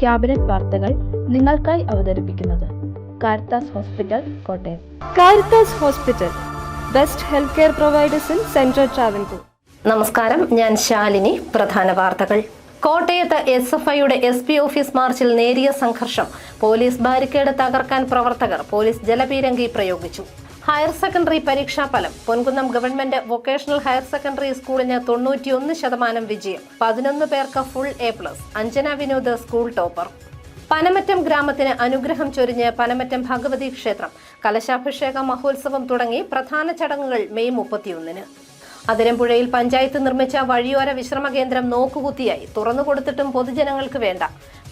Cabinet വാർത്തകൾ നിങ്ങൾക്കായി അവതരിപ്പിക്കുന്നത് Caritas hospital Kottayam. Caritas hospital, best health care providers in central Travancore. നമസ്കാരം, ഞാൻ ശാലിനി. പ്രധാന വാർത്തകൾ. കോട്ടയത്ത് SFIയുടെ SP ഓഫീസ് മാർച്ചിൽ നേരിയ സംഘർഷം. പോലീസ് ബാരിക്കേഡ് തകർക്കാൻ പ്രവർത്തകർ. പോലീസ് ജലപീരങ്കി പ്രയോഗിച്ചു. ഹയർ സെക്കൻഡറി പരീക്ഷാഫലം. Ponkunnam government vocational higher secondary സ്കൂളിന് 91% വിജയം. 11 പേർക്ക് full A+. Anjana Vinod school topper. Panamattam ഗ്രാമത്തിന് അനുഗ്രഹം ചൊരിഞ്ഞ് പനമറ്റം ഭഗവതി ക്ഷേത്രം. കലശാഭിഷേക മഹോത്സവം തുടങ്ങി പ്രധാന ചടങ്ങുകൾ മെയ് 31-ന്. അതിരമ്പുഴയിൽ പഞ്ചായത്ത് നിർമ്മിച്ച വഴിയോര വിശ്രമ കേന്ദ്രം നോക്കുകുത്തിയായി. തുറന്നുകൊടുത്തിട്ടും പൊതുജനങ്ങൾക്ക് വേണ്ട.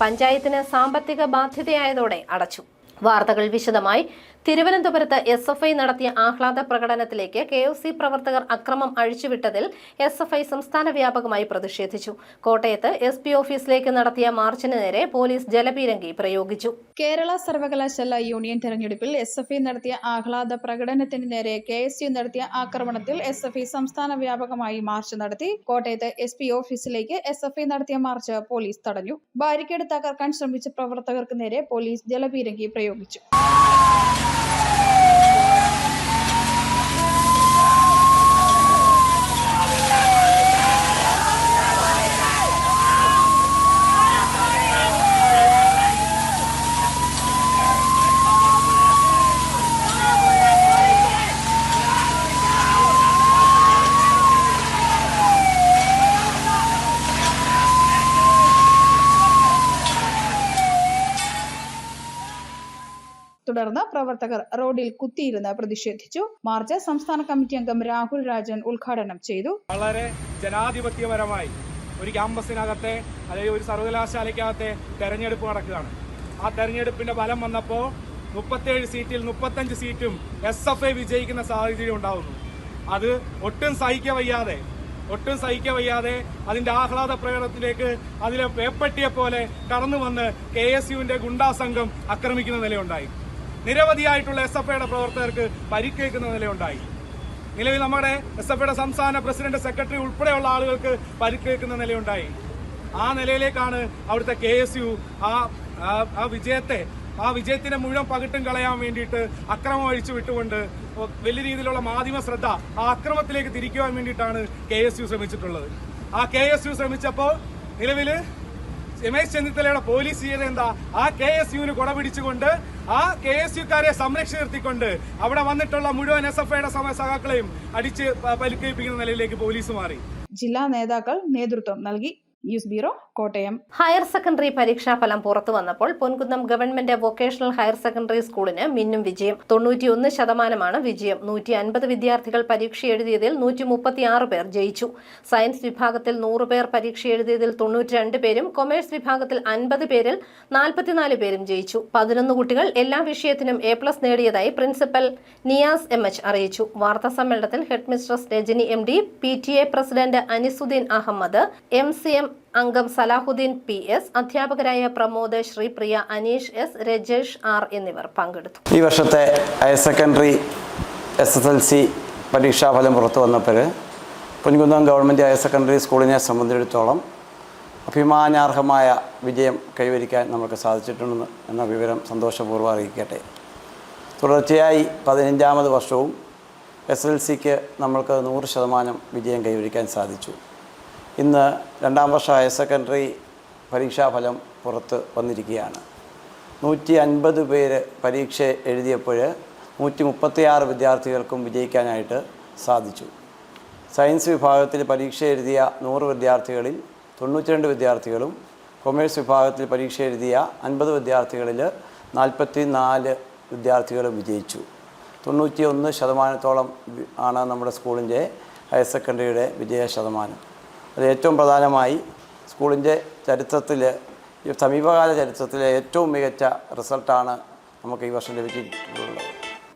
പഞ്ചായത്തിന് സാമ്പത്തിക ബാധ്യതയായതോടെ അടച്ചു. വാർത്തകൾ വിശദമായി. തിരുവനന്തപുരത്ത് SFI നടത്തിയ ആഹ്ലാദ പ്രകടനത്തിലേക്ക് KFC പ്രവർത്തകർ അക്രമം അഴിച്ചുവിട്ടതിൽ SFI സംസ്ഥാന വ്യാപകമായി പ്രതിഷേധിച്ചു. കോട്ടയത്ത് SP ഓഫീസിലേക്ക് നടത്തിയ മാർച്ചിന് നേരെ പോലീസ് ജലപീരങ്കി പ്രയോഗിച്ചു. കേരള സർവകലാശാല യൂണിയൻ തെരഞ്ഞെടുപ്പിൽ SFI നടത്തിയ ആഹ്ലാദ പ്രകടനത്തിന് നേരെ KSU നടത്തിയ ആക്രമണത്തിൽ SFI സംസ്ഥാന വ്യാപകമായി മാർച്ച് നടത്തി. കോട്ടയത്ത് SP ഓഫീസിലേക്ക് SFI നടത്തിയ മാർച്ച് പോലീസ് തടഞ്ഞു. ബാരിക്കേഡ് തകർക്കാൻ ശ്രമിച്ച പ്രവർത്തകർക്ക് നേരെ പോലീസ് ജലപീരങ്കി പ്രയോഗിച്ചു. തുടർന്ന് പ്രവർത്തകർ റോഡിൽ കുത്തിയിരുന്ന് പ്രതിഷേധിച്ചു. മാർച്ച് സംസ്ഥാന കമ്മിറ്റി അംഗം രാഹുൽ രാജൻ ഉദ്ഘാടനം ചെയ്തു. വളരെ ജനാധിപത്യപരമായി ഒരു ക്യാമ്പസിനകത്തെ അല്ലെങ്കിൽ ഒരു സർവകലാശാലയ്ക്കകത്തെ തെരഞ്ഞെടുപ്പ് നടക്കുകയാണ്. ആ തെരഞ്ഞെടുപ്പിന്റെ ഫലം വന്നപ്പോൾ 37 സീറ്റിൽ 35 സീറ്റും SFI വിജയിക്കുന്ന സാഹചര്യം ഉണ്ടാവുന്നു. അത് ഒട്ടും സഹിക്കവയ്യാതെ അതിന്റെ ആഹ്ലാദ പ്രകടനത്തിലേക്ക് അതിലെ വേപ്പട്ടിയെ പോലെ കടന്നു വന്ന് KSUവിന്റെ ഗുണ്ടാ സംഘം ആക്രമിക്കുന്ന നിലയുണ്ടായി. നിരവധിയായിട്ടുള്ള SFIയുടെ പ്രവർത്തകർക്ക് പരിക്കേൽക്കുന്ന നിലയുണ്ടായി. നിലവിൽ നമ്മുടെ SFIയുടെ സംസ്ഥാന പ്രസിഡന്റ്, സെക്രട്ടറി ഉൾപ്പെടെയുള്ള ആളുകൾക്ക് പരിക്കേൽക്കുന്ന നിലയുണ്ടായി. ആ നിലയിലേക്കാണ് അവിടുത്തെ KSU ആ വിജയത്തിന്റെ മുഴുവൻ പകിട്ടും കളയാൻ വേണ്ടിയിട്ട് അക്രമം അഴിച്ചു വിട്ടുകൊണ്ട് വലിയ രീതിയിലുള്ള മാധ്യമ ശ്രദ്ധ ആ അക്രമത്തിലേക്ക് തിരിക്കുവാൻ വേണ്ടിയിട്ടാണ് KSU ശ്രമിച്ചിട്ടുള്ളത്. ആ KSU ശ്രമിച്ചപ്പോൾ നിലവിൽ രമേശ് ചെന്നിത്തലയുടെ പോലീസ് ചെയ്ത എന്താ, ആ KSUവിന് കൊട പിടിച്ചുകൊണ്ട് ആ KSUക്കാരെ സംരക്ഷിച്ച് നിർത്തിക്കൊണ്ട് അവിടെ വന്നിട്ടുള്ള മുഴുവൻ SFIയുടെ സഹാക്കളെയും അടിച്ച് പരിക്കേൽപ്പിക്കുന്ന നിലയിലേക്ക് പോലീസ് മാറി. ജില്ലാ നേതാക്കൾ നേതൃത്വം നൽകി. News bureau, Kottayam. Higher secondary പരീക്ഷാഫലം പുറത്തു വന്നപ്പോൾ Ponkunnam government vocational higher secondary സ്കൂളിന് മിന്നും വിജയം. 91% വിജയം. 150 വിദ്യാർത്ഥികൾ പരീക്ഷ എഴുതിയതിൽ 136 പേർ ജയിച്ചു. സയൻസ് വിഭാഗത്തിൽ 100 പേർ പരീക്ഷ എഴുതിയതിൽ 92 പേരും കൊമേഴ്സ് വിഭാഗത്തിൽ 50 പേരിൽ 44 പേരും ജയിച്ചു. 11 കുട്ടികൾ എല്ലാ വിഷയത്തിനും A+ നേടിയതായി പ്രിൻസിപ്പൽ നിയാസ് MH അറിയിച്ചു. വാർത്താ സമ്മേളനത്തിൽ headmistress Rajani MD, PTA president Anisuddin Ahammed, MCM അംഗം സലാഹുദ്ദീൻ PS, അധ്യാപകരായ പ്രമോദ്, ശ്രീപ്രിയ, അനീഷ് S, രജേഷ് R എന്നിവർ പങ്കെടുത്തു. ഈ വർഷത്തെ ഹയർ സെക്കൻഡറി SSLC പരീക്ഷാഫലം പുറത്തു വന്നപ്പോൾ പൊൻകുന്നം ഗവൺമെൻറ് ഹയർ സെക്കൻഡറി സ്കൂളിനെ സംബന്ധിച്ചിടത്തോളം അഭിമാനാർഹമായ വിജയം കൈവരിക്കാൻ നമുക്ക് സാധിച്ചിട്ടുണ്ടെന്ന് എന്ന വിവരം സന്തോഷപൂർവ്വം അറിയിക്കട്ടെ. തുടർച്ചയായി 15ാമത് വർഷവും SSLCക്ക് നമ്മൾക്ക് 100% വിജയം കൈവരിക്കാൻ സാധിച്ചു. ഇന്ന് 2ാം വർഷ ഹയർ സെക്കൻഡറി പരീക്ഷാഫലം പുറത്ത് വന്നിരിക്കുകയാണ്. 150 പേര് പരീക്ഷ എഴുതിയപ്പോൾ 136 വിദ്യാർത്ഥികൾക്കും വിജയിക്കാനായിട്ട് സാധിച്ചു. സയൻസ് വിഭാഗത്തിൽ പരീക്ഷ എഴുതിയ 100 വിദ്യാർത്ഥികളിൽ 92 വിദ്യാർത്ഥികളും കൊമേഴ്സ് വിഭാഗത്തിൽ പരീക്ഷ എഴുതിയ 50 വിദ്യാർത്ഥികളിൽ 44 വിദ്യാർത്ഥികളും വിജയിച്ചു. 91% ആണ് നമ്മുടെ സ്കൂളിൻ്റെ ഹയർ സെക്കൻഡറിയുടെ വിജയ ശതമാനം. അത് ഏറ്റവും പ്രധാനമായി സ്കൂളിൻ്റെ ചരിത്രത്തിൽ, സമീപകാല ചരിത്രത്തിലെ ഏറ്റവും മികച്ച റിസൾട്ടാണ് നമുക്ക് ഈ വർഷം ലഭിച്ചിട്ടുള്ളത്.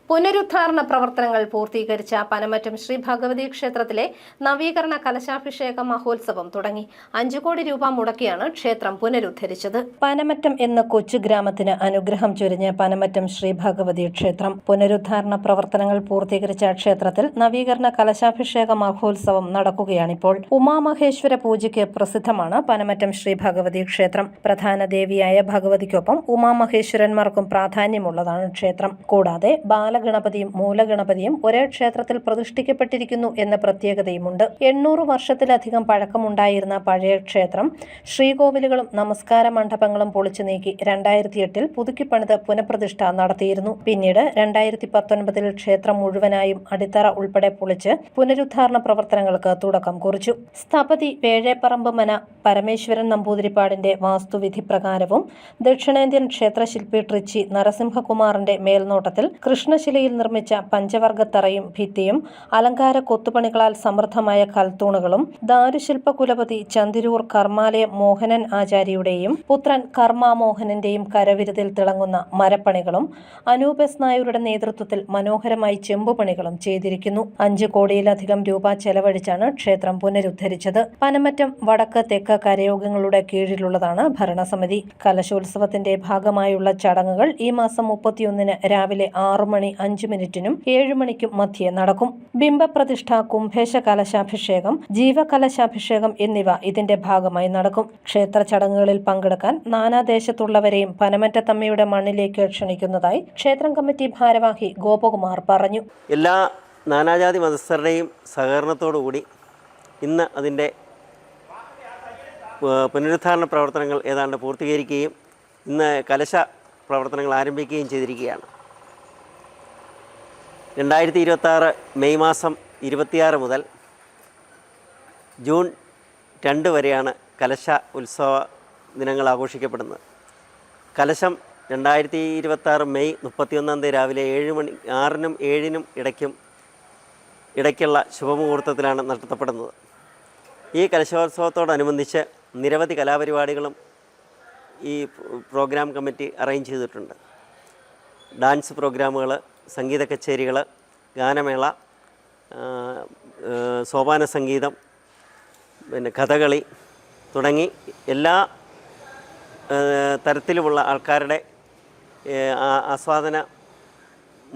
പുനരുദ്ധാരണ പ്രവർത്തനങ്ങൾ പൂർത്തീകരിച്ച പനമറ്റം ശ്രീ ഭഗവതി ക്ഷേത്രത്തിലെ നവീകരണ കലശാഭിഷേക മഹോത്സവം തുടങ്ങി. 5 കോടി രൂപ മുടക്കിയാണ് ക്ഷേത്രം പുനരുദ്ധരിച്ചത്. പനമറ്റം എന്ന കൊച്ചു ഗ്രാമത്തിന് അനുഗ്രഹം ചൊരിഞ്ഞ പനമറ്റം ശ്രീ ഭഗവതി ക്ഷേത്രം പുനരുദ്ധാരണ പ്രവർത്തനങ്ങൾ പൂർത്തീകരിച്ച ക്ഷേത്രത്തിൽ നവീകരണ കലശാഭിഷേക മഹോത്സവം നടക്കുകയാണിപ്പോൾ. ഉമാമഹേശ്വര പൂജയ്ക്ക് പ്രസിദ്ധമാണ് പനമറ്റം ശ്രീ ഭഗവതി ക്ഷേത്രം. പ്രധാന ദേവിയായ ഭഗവതിക്കൊപ്പം ഉമാമഹേശ്വരന്മാർക്കും പ്രാധാന്യമുള്ളതാണ് ക്ഷേത്രം. കൂടാതെ ബാലഗണപതിയും മൂലഗണപതിയും ഒരേ ക്ഷേത്രത്തിൽ പ്രതിഷ്ഠിക്കപ്പെട്ടിരിക്കുന്നു എന്ന പ്രത്യേകതയുമുണ്ട്. 800 വർഷത്തിലധികം പഴക്കമുണ്ടായിരുന്ന പഴയ ക്ഷേത്രം ശ്രീകോവിലുകളും നമസ്കാര മണ്ഡപങ്ങളും പൊളിച്ചു നീക്കി 2008 പുതുക്കിപ്പണിത് പുനഃപ്രതിഷ്ഠ നടത്തിയിരുന്നു. പിന്നീട് 2019 ക്ഷേത്രം മുഴുവനായും അടിത്തറ ഉൾപ്പെടെ പൊളിച്ച് പുനരുദ്ധാരണ പ്രവർത്തനങ്ങൾക്ക് തുടക്കം കുറിച്ചു. സ്ഥപതി വേഴേപ്പറമ്പ് മന പരമേശ്വരൻ നമ്പൂതിരിപ്പാടിന്റെ വാസ്തുവിധി പ്രകാരവും ദക്ഷിണേന്ത്യൻ ക്ഷേത്രശില്പി ട്രിച്ചി നരസിംഹകുമാറിന്റെ മേൽനോട്ടത്തിൽ കൃഷ്ണശിലയിൽ നിർമ്മിച്ച പഞ്ചവർഗത്തറയും ഭിത്തിയും അലങ്കാര കൊത്തുപണികളാൽ സമൃദ്ധമായ കൽത്തൂണുകളും ദാരുശില്പ കുലപതി ചന്ദിരൂർ കർമാലയ മോഹനൻ ആചാര്യയുടെയും പുത്രൻ കർമാമോഹനന്റെയും കരവിരുതിൽ തിളങ്ങുന്ന മരപ്പണികളും അനൂപസ് നായരുടെ നേതൃത്വത്തിൽ മനോഹരമായി ചെമ്പുപണികളും ചെയ്തിരിക്കുന്നു. 5 കോടിയിലധികം രൂപ ചെലവഴിച്ചാണ് ക്ഷേത്രം പുനരുദ്ധരിച്ചത്. പനമറ്റം വടക്ക് തെക്ക് കരയോഗങ്ങളുടെ കീഴിലുള്ളതാണ് ഭരണസമിതി. കലശോത്സവത്തിന്റെ ഭാഗമായുള്ള ചടങ്ങുകൾ ഈ മാസം 31 രാവിലെ 6 മണി 5 മിനിറ്റിനും 7 മണിക്കും മധ്യേ നടക്കും. ബിംബപ്രതിഷ്ഠ, കുംഭേശ കലശാഭിഷേകം, ജീവകലശാഭിഷേകം എന്നിവ ഇതിന്റെ ഭാഗമായി നടക്കും. ക്ഷേത്ര ചടങ്ങുകളിൽ പങ്കെടുക്കാൻ നാനാദേശത്തുള്ളവരെയും പനമറ്റത്തമ്മയുടെ മണ്ണിലേക്ക് ക്ഷണിക്കുന്നതായി ക്ഷേത്രം കമ്മിറ്റി ഭാരവാഹി ഗോപകുമാർ പറഞ്ഞു. എല്ലാ നാനാജാതി മതസ്ഥരുടെയും സഹകരണത്തോടുകൂടി ഇന്ന് അതിൻ്റെ പുനരുദ്ധാരണ പ്രവർത്തനങ്ങൾ ഏതാണ്ട് പൂർത്തീകരിക്കുകയും ഇന്ന് കലശ പ്രവർത്തനങ്ങൾ ആരംഭിക്കുകയും ചെയ്തിരിക്കുകയാണ്. 2026 മെയ് മാസം 26 മുതൽ ജൂൺ 2 വരെയാണ് കലശ ഉത്സവ ദിനങ്ങൾ ആഘോഷിക്കപ്പെടുന്നത്. കലശം 2026 മെയ് 31 രാവിലെ 6-നും 7-നും ഇടയ്ക്കുള്ള ശുഭമുഹൂർത്തത്തിലാണ് നടത്തപ്പെടുന്നത്. ഈ കലശോത്സവത്തോടനുബന്ധിച്ച് നിരവധി കലാപരിപാടികളും ഈ പ്രോഗ്രാം കമ്മിറ്റി അറേഞ്ച് ചെയ്തിട്ടുണ്ട്. ഡാൻസ് പ്രോഗ്രാമുകൾ, സംഗീത കച്ചേരികൾ, ഗാനമേള, സോപാന സംഗീതം, പിന്നെ കഥകളി തുടങ്ങി എല്ലാ തരത്തിലുമുള്ള ആൾക്കാരുടെ ആസ്വാദന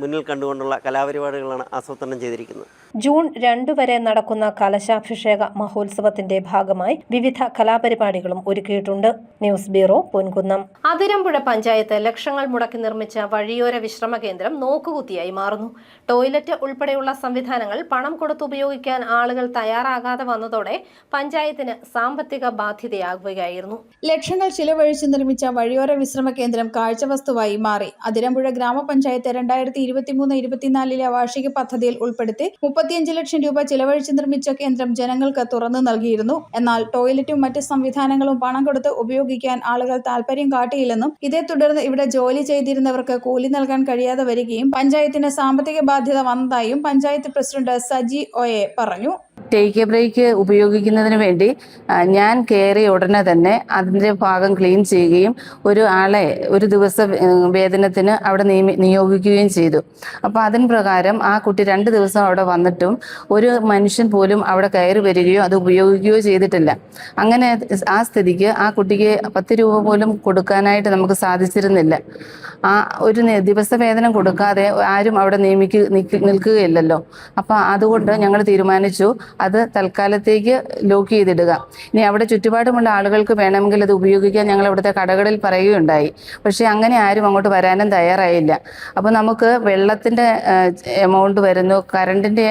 മുന്നിൽ കണ്ടുകൊണ്ടുള്ള കലാപരിപാടികളാണ് ആസൂത്രണം ചെയ്തിരിക്കുന്നത്. ജൂൺ 2 വരെ നടക്കുന്ന കലശാഭിഷേക മഹോത്സവത്തിന്റെ ഭാഗമായി വിവിധ കലാപരിപാടികളും ഒരുക്കിയിട്ടുണ്ട്. News bureau, Ponkunnam. അതിരമ്പുഴ പഞ്ചായത്ത് ലക്ഷങ്ങൾ മുടക്കി നിർമ്മിച്ച വഴിയോര വിശ്രമ കേന്ദ്രം നോക്കുകുത്തിയായി മാറുന്നു. ടോയ്ലറ്റ് ഉൾപ്പെടെയുള്ള സംവിധാനങ്ങൾ പണം കൊടുത്ത് ഉപയോഗിക്കാൻ ആളുകൾ തയ്യാറാകാതെ വന്നതോടെ പഞ്ചായത്തിന് സാമ്പത്തിക ബാധ്യതയാകുകയായിരുന്നു. ലക്ഷങ്ങൾ ചിലവഴിച്ച് നിർമ്മിച്ച വഴിയോര വിശ്രമ കേന്ദ്രം കാഴ്ചവസ്തുവായി മാറി. അതിരമ്പുഴ ഗ്രാമപഞ്ചായത്ത് 2023-24 വാർഷിക പദ്ധതിയിൽ ഉൾപ്പെടുത്തി 35 ലക്ഷം രൂപ ചിലവഴിച്ച് നിർമ്മിച്ച കേന്ദ്രം ജനങ്ങൾക്ക് തുറന്നു നൽകിയിരുന്നു. എന്നാൽ ടോയ്ലറ്റും മറ്റ് സംവിധാനങ്ങളും പണം കൊടുത്ത് ഉപയോഗിക്കാൻ ആളുകൾ താൽപര്യം കാട്ടിയില്ലെന്നും ഇതേ തുടർന്ന് ഇവിടെ ജോലി ചെയ്തിരുന്നവർക്ക് കൂലി നൽകാൻ കഴിയാതെ വരികയും പഞ്ചായത്തിന് സാമ്പത്തിക ബാധ്യത വന്നതായും പഞ്ചായത്ത് പ്രസിഡന്റ് സജി ഒയെ പറഞ്ഞു. ടേക്ക് എ ബ്രേക്ക് ഉപയോഗിക്കുന്നതിന് വേണ്ടി ഞാൻ കയറിയ ഉടനെ തന്നെ അതിൻ്റെ ഭാഗം ക്ലീൻ ചെയ്യുകയും ഒരു ആളെ ഒരു ദിവസ വേതനത്തിന് അവിടെ നിയോഗിക്കുകയും ചെയ്തു. അപ്പോൾ അതിന് പ്രകാരം ആ കുട്ടി 2 ദിവസം അവിടെ വന്നിട്ടും ഒരു മനുഷ്യൻ പോലും അവിടെ കയറി വരികയോ അത് ഉപയോഗിക്കുകയോ ചെയ്തിട്ടില്ല. അങ്ങനെ ആ സ്ഥിതിക്ക് ആ കുട്ടിക്ക് 10 രൂപ പോലും കൊടുക്കാനായിട്ട് നമുക്ക് സാധിച്ചിരുന്നില്ല. ആ ഒരു ദിവസ വേതനം കൊടുക്കാതെ ആരും അവിടെ നിൽക്കുകയില്ലല്ലോ. അപ്പോൾ അതുകൊണ്ട് ഞങ്ങൾ തീരുമാനിച്ചു അത് തൽക്കാലത്തേക്ക് ലോക്ക് ചെയ്തിടുക. ഇനി അവിടെ ചുറ്റുപാടുമുള്ള ആളുകൾക്ക് വേണമെങ്കിൽ അത് ഉപയോഗിക്കാൻ ഞങ്ങൾ അവിടുത്തെ കടകളിൽ പറയുകയുണ്ടായി. പക്ഷേ അങ്ങനെ ആരും അങ്ങോട്ട് വരാനും തയ്യാറായില്ല. അപ്പോൾ നമുക്ക് വെള്ളത്തിൻ്റെ എമൗണ്ട് വരുന്നു, കറണ്ടിൻ്റെ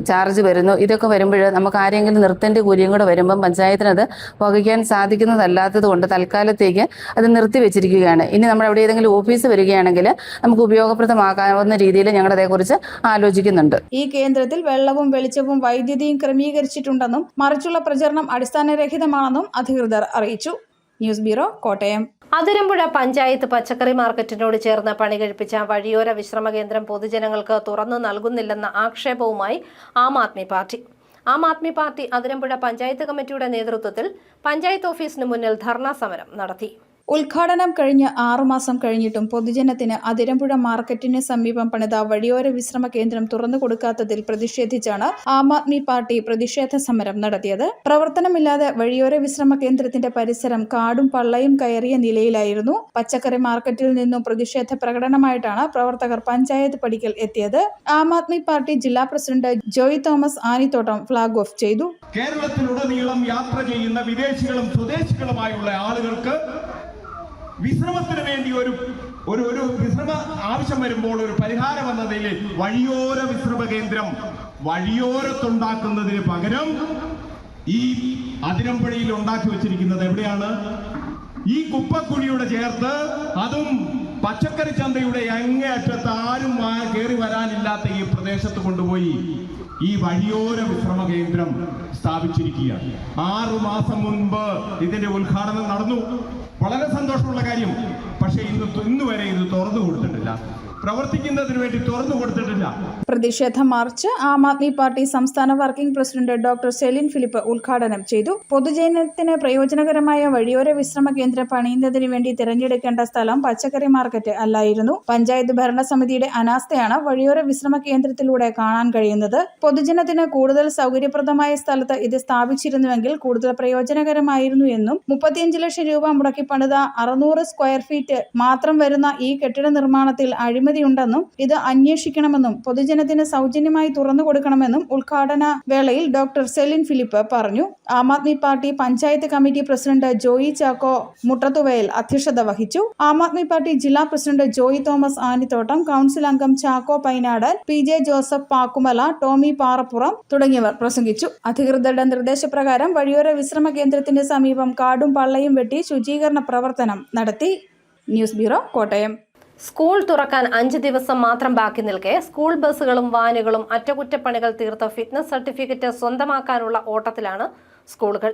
ചാർജ് വരുന്നു, ഇതൊക്കെ വരുമ്പോൾ നമുക്ക് ആരെങ്കിലും നിർത്തേണ്ട കൂലിയും കൂടെ വരുമ്പം പഞ്ചായത്തിനത് വഹിക്കാൻ സാധിക്കുന്നതല്ലാത്തത് കൊണ്ട് തൽക്കാലത്തേക്ക് അത് നിർത്തിവെച്ചിരിക്കുകയാണ്. ഇനി നമ്മൾ അവിടെ ഏതെങ്കിലും ഓഫീസ് വരികയാണെങ്കിൽ നമുക്ക് ഉപയോഗപ്രദമാക്കാവുന്ന രീതിയിൽ ഞങ്ങൾ അതേക്കുറിച്ച് ആലോചിക്കുന്നുണ്ട്. ഈ കേന്ദ്രത്തിൽ വെള്ളവും വെളിച്ചവും വൈദ്യുതിയും ക്രമീകരിച്ചിട്ടുണ്ടെന്നും മറിച്ചുള്ള പ്രചരണം അടിസ്ഥാനരഹിതമാണെന്നും അധികൃതർ അറിയിച്ചു. News bureau, Kottayam. അതിരമ്പുഴ പഞ്ചായത്ത് പച്ചക്കറി മാർക്കറ്റിനോട് ചേർന്ന് പണി കഴിപ്പിച്ച വഴിയോര വിശ്രമ കേന്ദ്രം പൊതുജനങ്ങൾക്ക് തുറന്നു നൽകുന്നില്ലെന്ന ആക്ഷേപവുമായി ആം ആദ്മി പാർട്ടി അതിരമ്പുഴ പഞ്ചായത്ത് കമ്മിറ്റിയുടെ നേതൃത്വത്തിൽ പഞ്ചായത്ത് ഓഫീസിന് മുന്നിൽ ധർണാ സമരം നടത്തി. ഉദ്ഘാടനം കഴിഞ്ഞ് 6 മാസം കഴിഞ്ഞിട്ടും പൊതുജനത്തിന് അതിരമ്പുഴ മാർക്കറ്റിന് സമീപം പണിത വഴിയോര വിശ്രമ കേന്ദ്രം തുറന്നു കൊടുക്കാത്തതിൽ പ്രതിഷേധിച്ചാണ് ആം ആദ്മി പാർട്ടി പ്രതിഷേധ സമരം നടത്തിയത്. പ്രവർത്തനമില്ലാതെ വഴിയോര വിശ്രമ കേന്ദ്രത്തിന്റെ പരിസരം കാടും പള്ളയും കയറിയ നിലയിലായിരുന്നു. പച്ചക്കറി മാർക്കറ്റിൽ നിന്നും പ്രതിഷേധ പ്രകടനമായിട്ടാണ് പ്രവർത്തകർ പഞ്ചായത്ത് പടിക്കൽ എത്തിയത്. ആം ആദ്മി പാർട്ടി ജില്ലാ president Joy Thomas Anithottam flag off ചെയ്തു. കേരളത്തിലുടനീളം യാത്ര ചെയ്യുന്ന വിദേശികളും സ്വദേശികളുമായുള്ള ആളുകൾക്ക് വിശ്രമത്തിന് വേണ്ടി ഒരു വിശ്രമ ആവശ്യം വരുമ്പോൾ ഒരു പരിഹാരം എന്ന നിലയിൽ വഴിയോര വിശ്രമ കേന്ദ്രം വഴിയോരത്തുണ്ടാക്കുന്നതിന് പകരം ഈ അതിരമ്പുഴയിൽ ഉണ്ടാക്കി വെച്ചിരിക്കുന്നത് എവിടെയാണ്? ഈ കുപ്പക്കുഴിയുടെ ചേർത്ത്, അതും പച്ചക്കറി ചന്തയുടെ അങ്ങേയറ്റത്ത് ആരും കയറി വരാനില്ലാത്ത ഈ പ്രദേശത്ത് കൊണ്ടുപോയി ഈ വഴിയോര വിശ്രമ കേന്ദ്രം സ്ഥാപിച്ചിരിക്കുകയാണ്. 6 മാസം മുൻപ് ഇതിന്റെ ഉദ്ഘാടനം നടന്നു. വളരെ സന്തോഷമുള്ള കാര്യം. പക്ഷേ ഇന്ന് വരെ ഇത് തുറന്നു കൊടുത്തിട്ടില്ല, പ്രവർത്തിക്കുന്നതിന് വേണ്ടി തുറന്നു കൊടുത്തിട്ടില്ല. പ്രതിഷേധ മാർച്ച് ആം ആദ്മി പാർട്ടി സംസ്ഥാന working president doctor Celine Philip ഉദ്ഘാടനം ചെയ്തു. പൊതുജനത്തിന് പ്രയോജനകരമായ വഴിയോര വിശ്രമ കേന്ദ്രം പണിയുന്നതിന് വേണ്ടി തിരഞ്ഞെടുക്കേണ്ട സ്ഥലം പച്ചക്കറി മാർക്കറ്റ് അല്ലായിരുന്നു. പഞ്ചായത്ത് ഭരണസമിതിയുടെ അനാസ്ഥയാണ് വഴിയോര വിശ്രമ കേന്ദ്രത്തിലൂടെ കാണാൻ കഴിയുന്നത്. പൊതുജനത്തിന് കൂടുതൽ സൗകര്യപ്രദമായ സ്ഥലത്ത് ഇത് സ്ഥാപിച്ചിരുന്നുവെങ്കിൽ കൂടുതൽ പ്രയോജനകരമായിരുന്നു എന്നും 35 ലക്ഷം രൂപ മുടക്കി പണിത 600 സ്ക്വയർ ഫീറ്റ് മാത്രം വരുന്ന ഈ കെട്ടിട നിർമ്മാണത്തിൽ അഴിമതിയുണ്ടെന്നും ഇത് അന്വേഷിക്കണമെന്നും പൊതുജനത്തിന് സൗജന്യമായി തുറന്നു കൊടുക്കണമെന്നും ഉദ്ഘാടന വേളയിൽ ഡോക്ടർ സെലിൻ ഫിലിപ്പ് പറഞ്ഞു. Aam Aadmi party panchayat committee president Joy Chacko Muttathuvayal അധ്യക്ഷത വഹിച്ചു. ആം ആദ്മി പാർട്ടി ജില്ലാ president Joy Thomas Anithottam, council അംഗം Chacko Painadan, PJ Joseph Pakkumala, Tommy Parappuram തുടങ്ങിയവർ പ്രസംഗിച്ചു. അധികൃതരുടെ നിർദ്ദേശപ്രകാരം വഴിയോര വിശ്രമ കേന്ദ്രത്തിന്റെ സമീപം കാടും പള്ളയും വെട്ടി ശുചീകരണ പ്രവർത്തനം നടത്തി. News bureau, Kottayam. സ്കൂൾ തുറക്കാൻ 5 ദിവസം മാത്രം ബാക്കി നിൽക്കെ സ്കൂൾ ബസ്സുകളും വാനുകളും അറ്റകുറ്റപ്പണികൾ തീർത്ത് ഫിറ്റ്നസ് സർട്ടിഫിക്കറ്റ് സ്വന്തമാക്കാനുള്ള ഓട്ടത്തിലാണ് സ്കൂളുകൾ.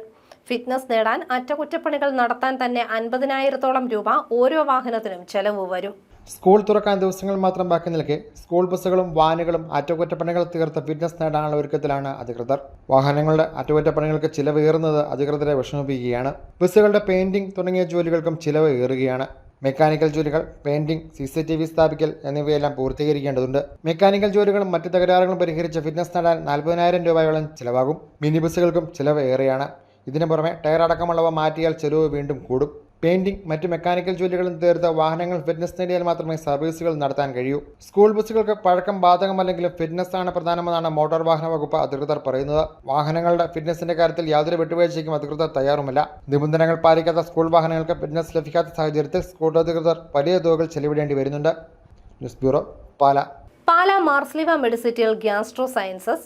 ഫിറ്റ്നസ് നേടാൻ അറ്റകുറ്റപ്പണികൾ നടത്താൻ തന്നെ 50,000-ഓളം രൂപ ഓരോ വാഹനത്തിനും ചെലവ് വരും. സ്കൂൾ തുറക്കാൻ ദിവസങ്ങൾ മാത്രം ബാക്കി നിൽക്കെ സ്കൂൾ ബസ്സുകളും വാനുകളും അറ്റകുറ്റപ്പണികൾ തീർത്ത് ഫിറ്റ്നസ് നേടാനുള്ള ഒരുക്കത്തിലാണ് അധികൃതർ. വാഹനങ്ങളുടെ അറ്റകുറ്റപ്പണികൾക്ക് ചിലവേറുന്നത് അധികൃതരെ വിഷമിപ്പിക്കുകയാണ്. ബസ്സുകളുടെ പെയിന്റിംഗ് തുടങ്ങിയ ജോലികൾക്കും ചിലവ് ഏറുകയാണ്. മെക്കാനിക്കൽ ജോലികൾ, പെയിന്റിംഗ്, CCTV സ്ഥാപിക്കൽ എന്നിവയെല്ലാം പൂർത്തീകരിക്കേണ്ടതുണ്ട്. മെക്കാനിക്കൽ ജോലികളും മറ്റ് തകരാറുകളും പരിഹരിച്ച് ഫിറ്റ്നസ് നേടാൻ 40,000 രൂപയോളം ചിലവാകും. മിനി ബസ്സുകൾക്കും ചിലവ് ഏറെയാണ്. ഇതിനു പുറമെ ടയർ അടക്കമുള്ളവ മാറ്റിയാൽ ചെലവ് വീണ്ടും കൂടും. പെയിന്റിംഗ്, മറ്റ് മെക്കാനിക്കൽ ജോലികളും തീർത്ത് വാഹനങ്ങൾ ഫിറ്റ്നസ് നേടിയാൽ മാത്രമേ സർവീസുകൾ നടത്താൻ കഴിയൂ. സ്കൂൾ ബസ്സുകൾക്ക് പഴക്കം ബാധകമല്ലെങ്കിലും ഫിറ്റ്നസ് ആണ് പ്രധാനമെന്നാണ് മോട്ടോർ വാഹന വകുപ്പ് അധികൃതർ പറയുന്നത്. വാഹനങ്ങളുടെ ഫിറ്റ്നസിന്റെ കാര്യത്തിൽ യാതൊരു വിട്ടുവീഴ്ചയ്ക്കും അധികൃതർ തയ്യാറുമല്ല. നിബന്ധനകൾ പാലിക്കാത്ത സ്കൂൾ വാഹനങ്ങൾക്ക് ഫിറ്റ്നസ് ലഭിക്കാത്ത സാഹചര്യത്തിൽ സ്കൂൾ അധികൃതർ വലിയ തുകകൾ ചെലവിടേണ്ടി വരുന്നുണ്ട്. News bureau, Pala. പാലാ മാർസ്ലിവ മെഡിസിറ്റിയിൽ ഗ്യാസ്ട്രോ സയൻസസ്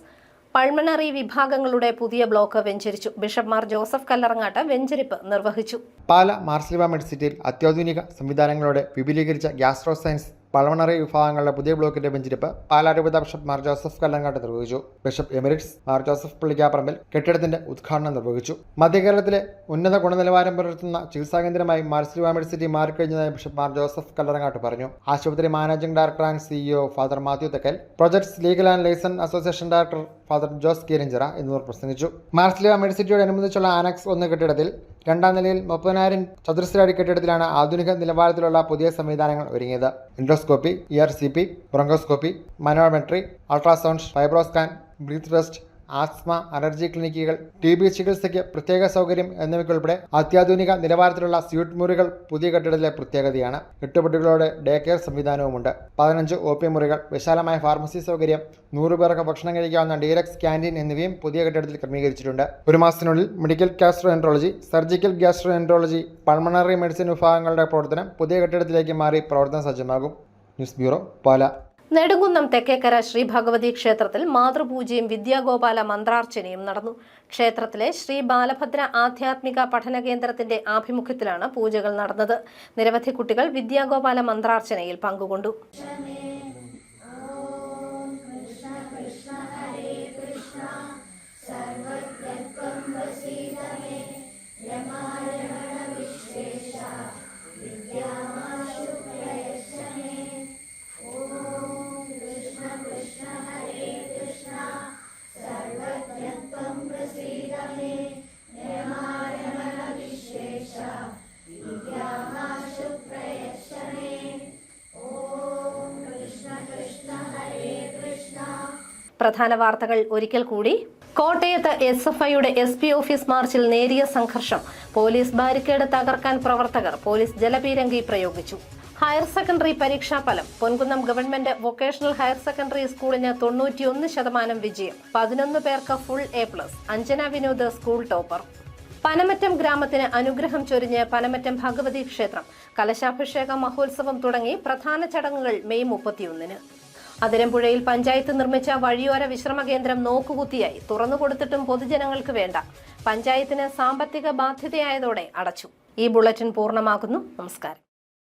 പൾമണറി വിഭാഗങ്ങളുടെ പുതിയ ബ്ലോക്ക് വെഞ്ചരിച്ചു. ബിഷപ്പ് മാർ ജോസഫ് കല്ലറങ്ങാട്ട് വെഞ്ചരിപ്പ് നിർവഹിച്ചു. പാലാ മാർസ്ലിവ മെഡിസിറ്റിയിൽ അത്യാധുനിക സംവിധാനങ്ങളോടെ വിപുലീകരിച്ച ഗ്യാസ്ട്രോ സയൻസ് പൾമണറി വിഭാഗങ്ങളുടെ പുതിയ ബ്ലോക്കിന്റെ വെഞ്ചരിപ്പ് പാലാ രൂപത ബിഷപ്പ് മാർ ജോസഫ് കല്ലറങ്ങാട്ട് നിർവഹിച്ചു. Bishop emeritus Mar Joseph Pallikkaparampil കെട്ടിടത്തിന്റെ ഉദ്ഘാടനം നിർവഹിച്ചു. മധ്യകേരളത്തിലെ ഉന്നത ഗുണനിലവാരം പുലർത്തുന്ന ചികിത്സാ കേന്ദ്രമായി മാർസ്ലിവ മെഡിസിറ്റി മാറിക്കഴിഞ്ഞതായി ബിഷപ്പ് മാർ ജോസഫ് കല്ലറങ്ങാട്ട് പറഞ്ഞു. ആശുപത്രി managing director and CEO father Mathew Thekkel, projects legal and licence association director father Jose Keeranchira എന്നിവർ പ്രസംഗിച്ചു. മാർസ്ലിവ മെഡിസിറ്റിയോടനുബന്ധിച്ചുള്ള ആനക്സ് 1 കെട്ടിടത്തിൽ 2ാം നിലയിൽ 30,000 ചതുരശ്ര അടി കെട്ടിടത്തിലാണ് ആധുനിക നിലവാരത്തിലുള്ള പുതിയ സംവിധാനങ്ങൾ ഒരുങ്ങിയത്. Endoscopy, ERCP, bronchoscopy, manometry, ultrasound, fibroscan, breath test, asthma, allergy ക്ലിനിക്കുകൾ, TB ചികിത്സയ്ക്ക് പ്രത്യേക സൗകര്യം എന്നിവയ്ക്കുൾപ്പെടെ അത്യാധുനിക നിലവാരത്തിലുള്ള സ്യൂട്ട് മുറികൾ പുതിയ കെട്ടിടത്തിലെ പ്രത്യേകതയാണ്. 8 ബെഡുകളോടെ ഡേ കെയർ സംവിധാനവുമുണ്ട്. 15 OP മുറികൾ, വിശാലമായ ഫാർമസി സൗകര്യം, 100 പേർക്ക് ഭക്ഷണം കഴിക്കാവുന്ന ഡീലക്സ് ക്യാൻറ്റീൻ എന്നിവയും പുതിയ കെട്ടിടത്തിൽ ക്രമീകരിച്ചിട്ടുണ്ട്. 1 മാസത്തിനുള്ളിൽ medical gastroenterology, surgical gastroenterology, pulmonary medicine വിഭാഗങ്ങളുടെ പ്രവർത്തനം പുതിയ കെട്ടിടത്തിലേക്ക് മാറി പ്രവർത്തനം സജ്ജമാകും. News bureau, Pala. നെടുങ്കുന്നം തെക്കേക്കര ശ്രീ ഭഗവതി ക്ഷേത്രത്തിൽ മാതൃപൂജയും വിദ്യാഗോപാല മന്ത്രാർച്ചനയും നടന്നു. ക്ഷേത്രത്തിലെ ശ്രീ ബാലഭദ്ര ആധ്യാത്മിക പഠന കേന്ദ്രത്തിന്റെ ആഭിമുഖ്യത്തിലാണ് പൂജകൾ നടന്നത്. നിരവധി കുട്ടികൾ വിദ്യാഗോപാല മന്ത്രാർച്ചനയിൽ പങ്കുകൊണ്ടു. Yeah. പ്രധാന വാർത്തകൾ ഒരിക്കൽ കൂടി. കോട്ടയത്ത് SFIയുടെ SP ഓഫീസ് മാർച്ചിൽ നേരിയ സംഘർഷം. പോലീസ് ബാരിക്കേഡ് തകർക്കാൻ പ്രവർത്തകർ. പോലീസ് ജലപീരങ്കി പ്രയോഗിച്ചു. ഹയർ സെക്കൻഡറി പരീക്ഷാഫലം. Ponkunnam government vocational higher secondary സ്കൂളിന് 91% വിജയം. 11 പേർക്ക് full A+. Anjana Vinod school topper. Panamattam ഗ്രാമത്തിന് അനുഗ്രഹം ചൊരിഞ്ഞ് പനമറ്റം ഭഗവതി ക്ഷേത്രം. കലശാഭിഷേക മഹോത്സവം തുടങ്ങി പ്രധാന ചടങ്ങുകൾ മെയ് 31-ന്. അതിരമ്പുഴയിൽ പഞ്ചായത്ത് നിർമ്മിച്ച വഴിയോര വിശ്രമ കേന്ദ്രം നോക്കുകുത്തിയായി. തുറന്നുകൊടുത്തിട്ടും പൊതുജനങ്ങൾക്ക് വേണ്ട. പഞ്ചായത്തിന് സാമ്പത്തിക ബാധ്യതയായതോടെ അടച്ചു. ഈ ബുള്ളറ്റിൻ പൂർണ്ണമാകുന്നു. നമസ്കാരം.